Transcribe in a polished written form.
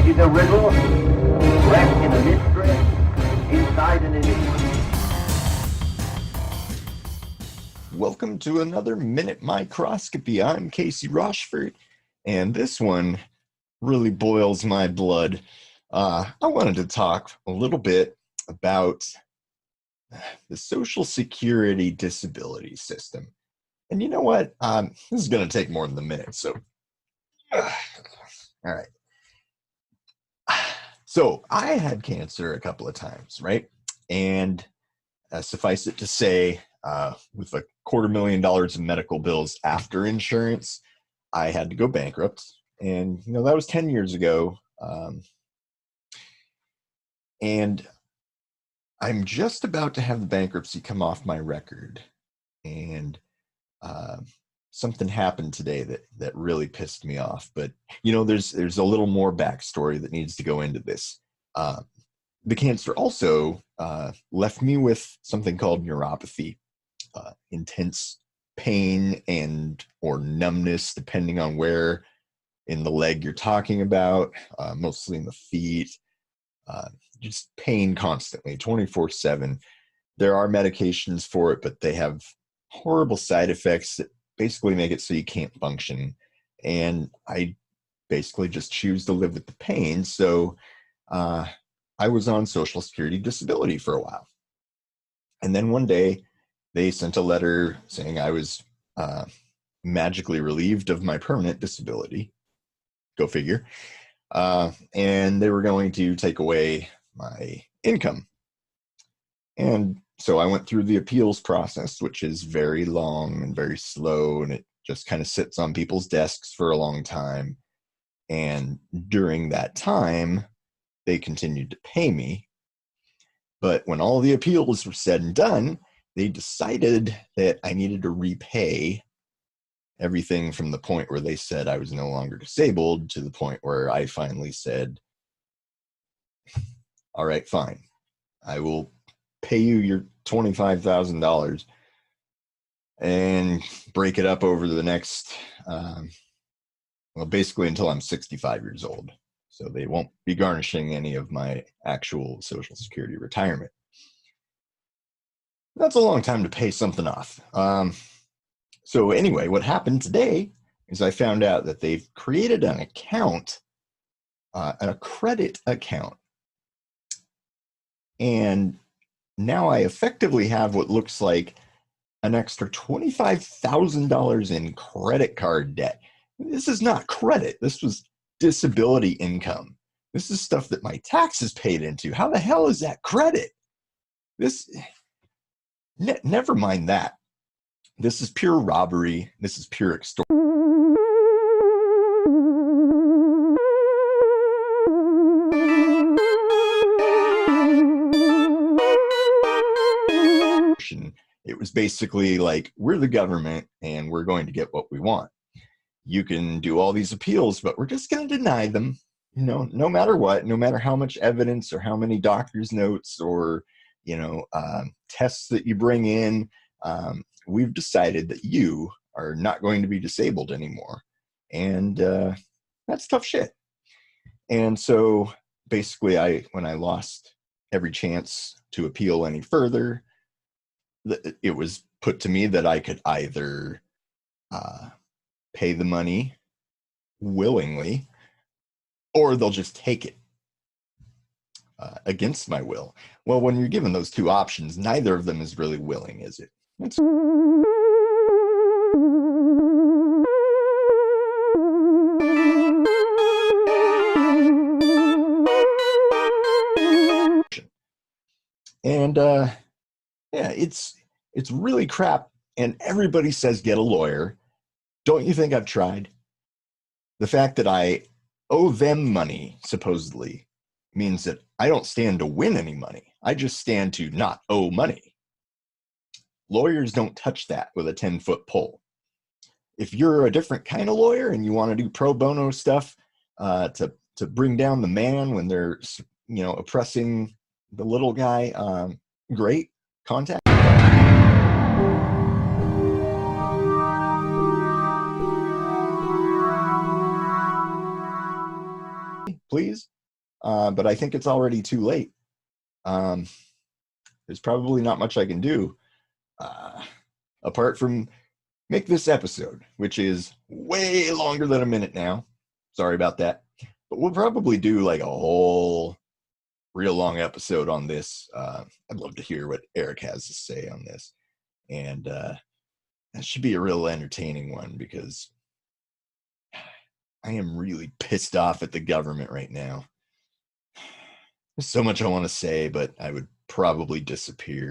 is a riddle wrapped in a mystery inside an enigma. Welcome to another Minute Microscopy. I'm Casey Rochford, and this one really boils my blood. I wanted to talk a little bit about the Social Security disability system. And you know what? This is going to take more than a minute, so... all right. So I had cancer a couple of times, right? And suffice it to say, with $250,000 of medical bills after insurance, I had to go bankrupt. And, you know, that was 10 years ago. And I'm just about to have the bankruptcy come off my record. And something happened today that really pissed me off. But, you know, there's a little more backstory that needs to go into this. The cancer also left me with something called neuropathy, intense pain and or numbness, depending on where in the leg you're talking about, mostly in the feet, just pain constantly, 24/7. There are medications for it, but they have horrible side effects that basically make it so you can't function. And I basically just choose to live with the pain. So I was on Social Security disability for a while. And then one day they sent a letter saying I was magically relieved of my permanent disability. Go figure. And they were going to take away my income. And so I went through the appeals process, which is very long and very slow, and it just kind of sits on people's desks for a long time. And during that time, they continued to pay me. But when all the appeals were said and done, they decided that I needed to repay everything from the point where they said I was no longer disabled to the point where I finally said, all right, fine. I will pay you your $25,000 and break it up over the next, basically until I'm 65 years old. So they won't be garnishing any of my actual Social Security retirement. That's a long time to pay something off. So anyway, what happened today is I found out that they've created an account, a credit account. And now I effectively have what looks like an extra $25,000 in credit card debt. This is not credit. This was disability income. This is stuff that my taxes paid into. How the hell is that credit? Never mind that. This is pure robbery. This is pure extortion. It was basically like, we're the government and we're going to get what we want. You can do all these appeals, but we're just going to deny them, you know, no matter what, no matter how much evidence or how many doctor's notes or, you know, tests that you bring in. We've decided that you are not going to be disabled anymore. And that's tough shit. And so basically when I lost every chance to appeal any further, it was put to me that I could either pay the money willingly, or they'll just take it against my will. Well, when you're given those two options, neither of them is really willing, is it? And yeah, it's really crap. And everybody says get a lawyer. Don't you think I've tried? The fact that I owe them money, supposedly, means that I don't stand to win any money. I just stand to not owe money. Lawyers don't touch that with a 10-foot pole. If you're a different kind of lawyer and you want to do pro bono stuff to bring down the man when they're, you know, oppressing the little guy, great, contact. Please. but I think it's already too late. There's probably not much I can do apart from make this episode, which is way longer than a minute now. Sorry about that. But we'll probably do like a whole real long episode on this. I'd love to hear what Eric has to say on this. And that should be a real entertaining one because I am really pissed off at the government right now. There's so much I want to say, but I would probably disappear.